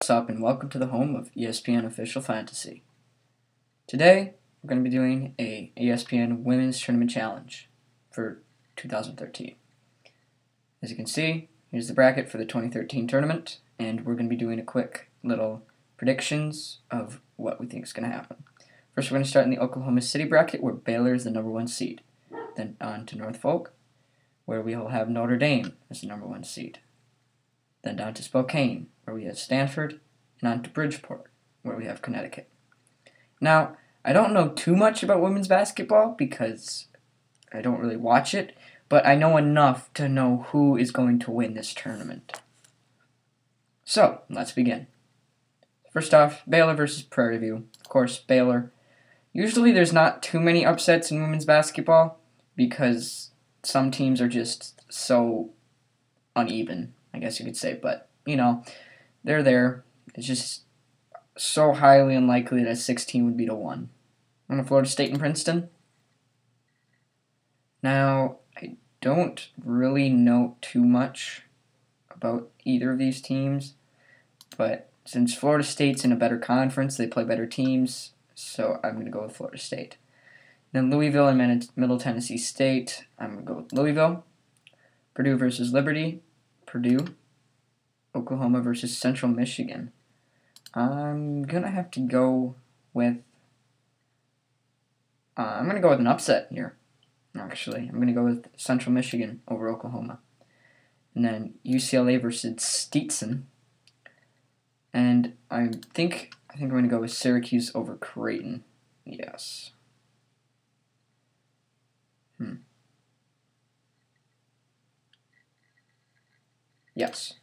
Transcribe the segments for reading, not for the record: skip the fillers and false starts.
What's up, and welcome to the home of ESPN Official Fantasy. Today, we're going to be doing a ESPN Women's Tournament Challenge for 2013. As you can see, here's the bracket for the 2013 tournament, and we're going to be doing a quick little predictions of what we think is going to happen. First, we're going to start in the Oklahoma City bracket, where Baylor is the #1 seed. Then on to Norfolk, where we will have Notre Dame as the #1 seed. Then down to Spokane, where we have Stanford, and on to Bridgeport, where we have Conneticut. Now, I don't know too much about women's basketball because I don't really watch it, but I know enough to know who is going to win this tournament. So, let's begin. First off, Baylor versus Prairie View. Of course, Baylor. Usually there's not too many upsets in women's basketball because some teams are just so uneven, I guess you could say. But, you know, they're there. It's just so highly unlikely that a 16 would beat a 1. On to Florida State and Princeton. Now, I don't really know too much about either of these teams, but since Florida State's in a better conference, they play better teams, so I'm going to go with Florida State. Then Louisville and Middle Tennessee State, I'm going to go with Louisville. Purdue versus Liberty, Purdue. Oklahoma versus Central Michigan. I'm going to have to go with I'm going to go with an upset here, actually. I'm going to go with Central Michigan over Oklahoma. And then UCLA versus Stetson. And I think I'm going to go with Syracuse over Creighton. Yes. Yes.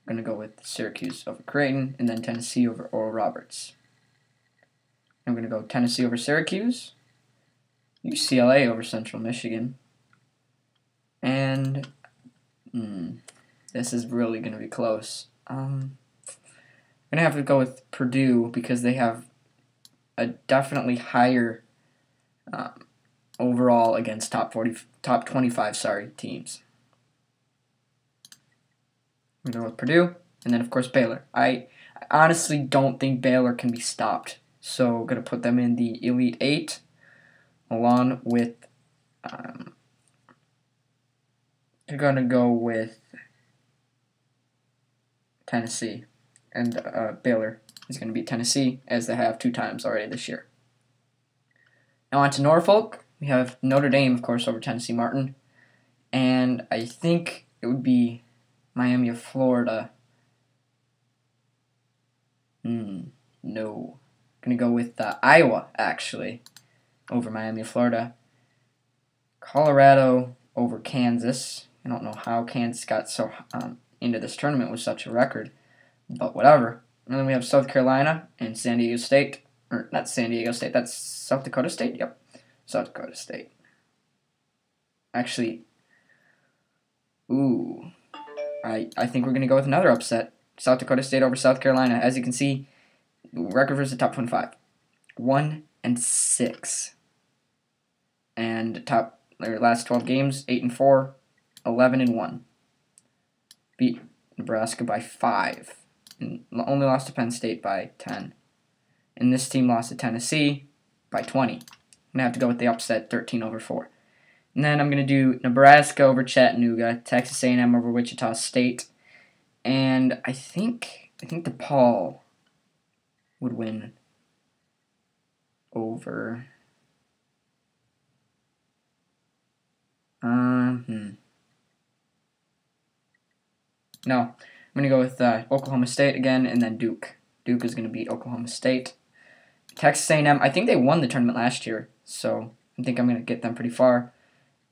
I'm going to go with Syracuse over Creighton, and then Tennessee over Oral Roberts. I'm going to go Tennessee over Syracuse, UCLA over Central Michigan, and this is really going to be close. I'm going to have to go with Purdue because they have a definitely higher overall against top 25 teams. I'm going to go with Purdue, and then of course Baylor. I honestly don't think Baylor can be stopped. So I'm going to put them in the Elite 8 along with, I'm going to go with Tennessee. And Baylor is going to beat Tennessee, as they have 2 times already this year. Now on to Norfolk. We have Notre Dame, of course, over Tennessee Martin. And I think it would be Miami of Florida. No. Going to go with Iowa, actually, over Miami of Florida. Colorado over Kansas. I don't know how Kansas got so into this tournament with such a record, but whatever. And then we have South Carolina and San Diego State. Or not San Diego State, that's South Dakota State? Yep, South Dakota State. Actually, I think we're going to go with another upset. South Dakota State over South Carolina. As you can see, record versus the top 25. 1-6. And their last 12 games, 8-4, 11-1. Beat Nebraska by 5. And only lost to Penn State by 10. And this team lost to Tennessee by 20. I'm going to have to go with the upset, 13-4. And then I'm going to do Nebraska over Chattanooga, Texas A&M over Wichita State. And I think DePaul would win over No, I'm going to go with Oklahoma State again, and then Duke. Duke is going to beat Oklahoma State. Texas A&M, I think they won the tournament last year, so I think I'm going to get them pretty far.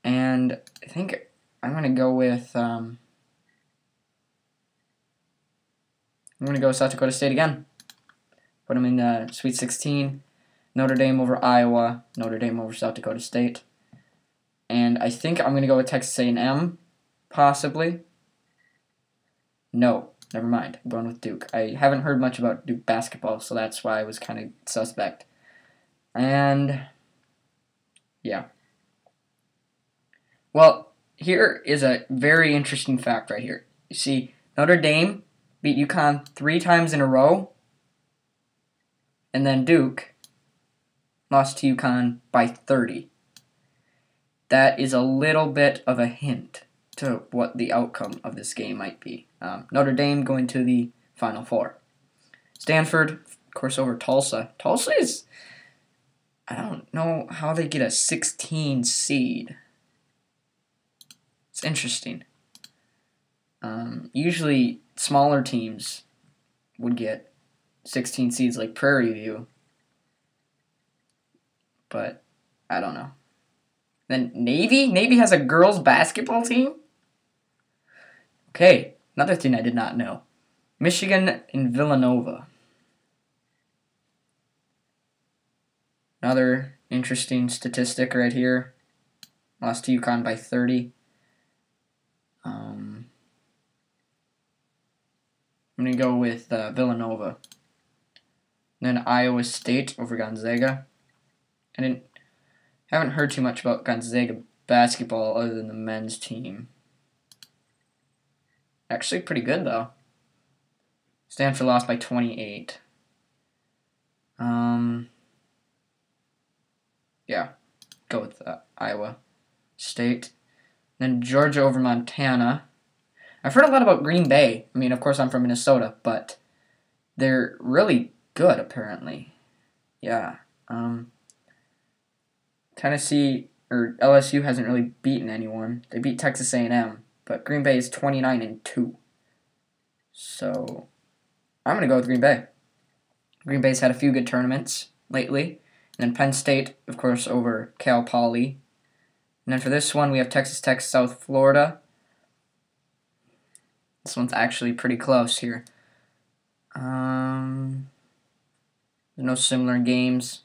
And I think I'm going to go with I'm going to go with South Dakota State again. Put them in the Sweet 16. Notre Dame over Iowa. Notre Dame over South Dakota State. And I think I'm going to go with Texas A&M, possibly. No, never mind. I'm going with Duke. I haven't heard much about Duke basketball, so that's why I was kind of suspect. And, yeah. Well, here is a very interesting fact right here. You see, Notre Dame beat UConn 3 times in a row. And then Duke lost to UConn by 30. That is a little bit of a hint to what the outcome of this game might be. Notre Dame going to the Final Four. Stanford, of course, over Tulsa. Tulsa is, I don't know how they get a 16 seed. It's interesting. Usually, smaller teams would get 16 seeds like Prairie View. But, I don't know. Then Navy? Navy has a girls basketball team? Okay, another thing I did not know. Michigan and Villanova. Another interesting statistic right here. Lost to UConn by 30. I'm going to go with Villanova. Then Iowa State over Gonzaga. I haven't heard too much about Gonzaga basketball other than the men's team. Actually pretty good, though. Stanford lost by 28. Yeah, go with Iowa State. Then Georgia over Montana. I've heard a lot about Green Bay. I mean, of course, I'm from Minnesota, but they're really good, apparently. Yeah. Tennessee, or LSU hasn't really beaten anyone. They beat Texas A&M, but Green Bay is 29-2. So, I'm going to go with Green Bay. Green Bay's had a few good tournaments lately. And then Penn State, of course, over Cal Poly. And then for this one, we have Texas Tech, South Florida. This one's actually pretty close here. There's no similar games.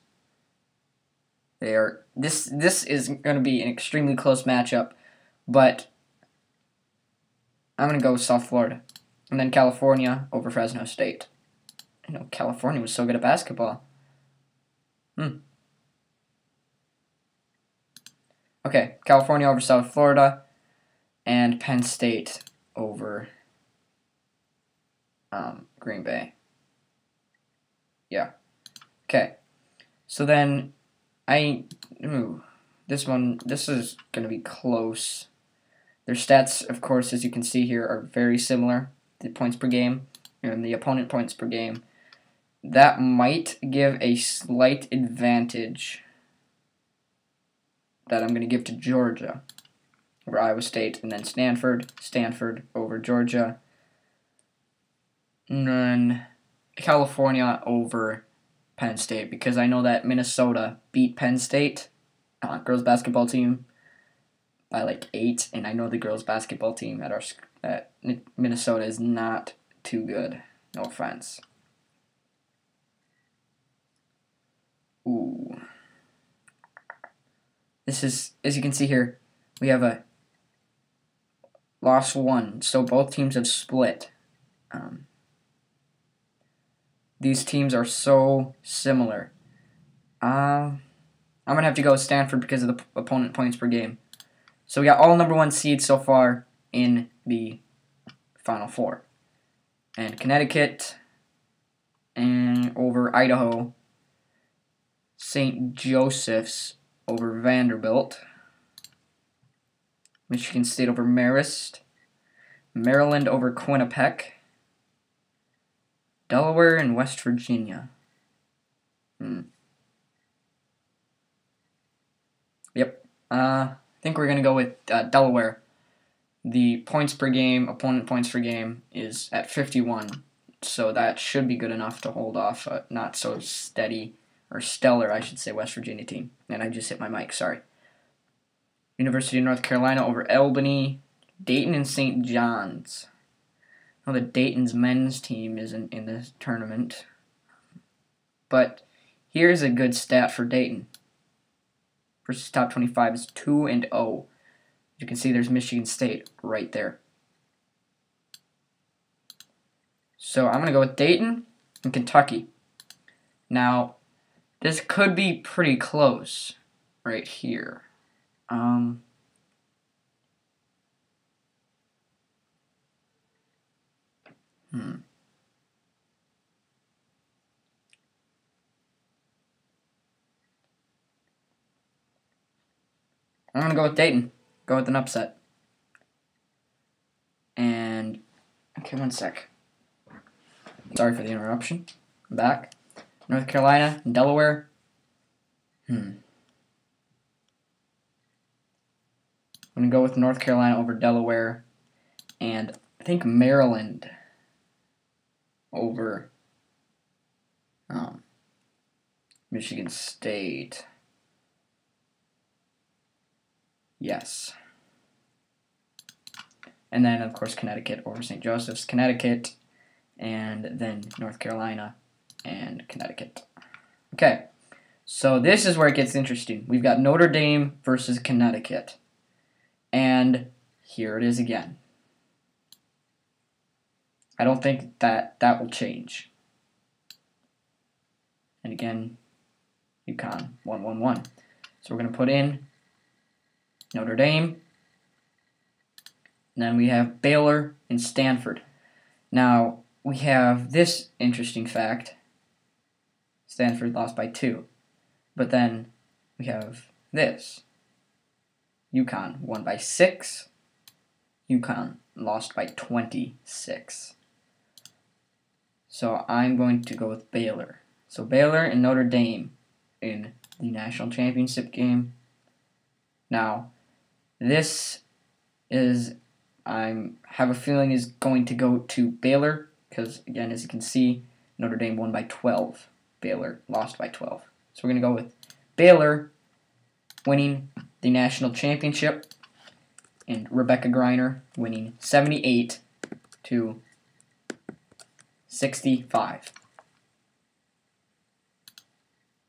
This is going to be an extremely close matchup, but I'm going to go with South Florida. And then California over Fresno State. California was so good at basketball. Okay, California over South Florida, and Penn State over Green Bay. Yeah. Okay. So then this is going to be close. Their stats, of course, as you can see here, are very similar. The points per game and the opponent points per game. That might give a slight advantage that I'm going to give to Georgia over Iowa State, and then Stanford over Georgia, and then California over Penn State, because I know that Minnesota beat Penn State, girls basketball team, by like 8, and I know the girls basketball team at Minnesota is not too good. No offense. Ooh. This is, as you can see here, we have a loss 1, so both teams have split. These teams are so similar. I'm going to have to go with Stanford because of the opponent points per game. So we got all number 1 seeds so far in the Final Four. And Conneticut and over Idaho. St. Joseph's over Vanderbilt. Michigan State over Marist. Maryland over Quinnipiac. Delaware and West Virginia. Yep. I think we're going to go with Delaware. The points per game, opponent points per game, is at 51. So that should be good enough to hold off a not so steady, or stellar, I should say, West Virginia team. And I just hit my mic, sorry. University of North Carolina over Albany. Dayton and St. John's. I know that Dayton's men's team isn't in this tournament. But here's a good stat for Dayton. Versus top 25 is 2-0. You can see there's Michigan State right there. So I'm going to go with Dayton and Kentucky. Now, this could be pretty close right here. I'm going to go with Dayton. Go with an upset. And, okay, one sec. Sorry for the interruption. I'm back. North Carolina and Delaware. I'm going to go with North Carolina over Delaware. And I think Maryland over Michigan State. Yes. And then, of course, Conneticut over St. Joseph's. Conneticut, and then North Carolina and Conneticut. Okay, so this is where it gets interesting. We've got Notre Dame versus Conneticut. And here it is again. I don't think that will change. And again, UConn, 1-1-1. So we're going to put in Notre Dame. And then we have Baylor and Stanford. Now, we have this interesting fact. Stanford lost by 2. But then we have this. UConn won by 6. UConn lost by 26. So I'm going to go with Baylor. So Baylor and Notre Dame in the national championship game. Now, this is, I have a feeling, is going to go to Baylor because, again, as you can see, Notre Dame won by 12. Baylor lost by 12. So we're going to go with Baylor winning the national championship and Rebecca Griner winning 78-65.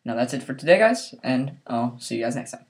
Now that's it for today, guys, and I'll see you guys next time.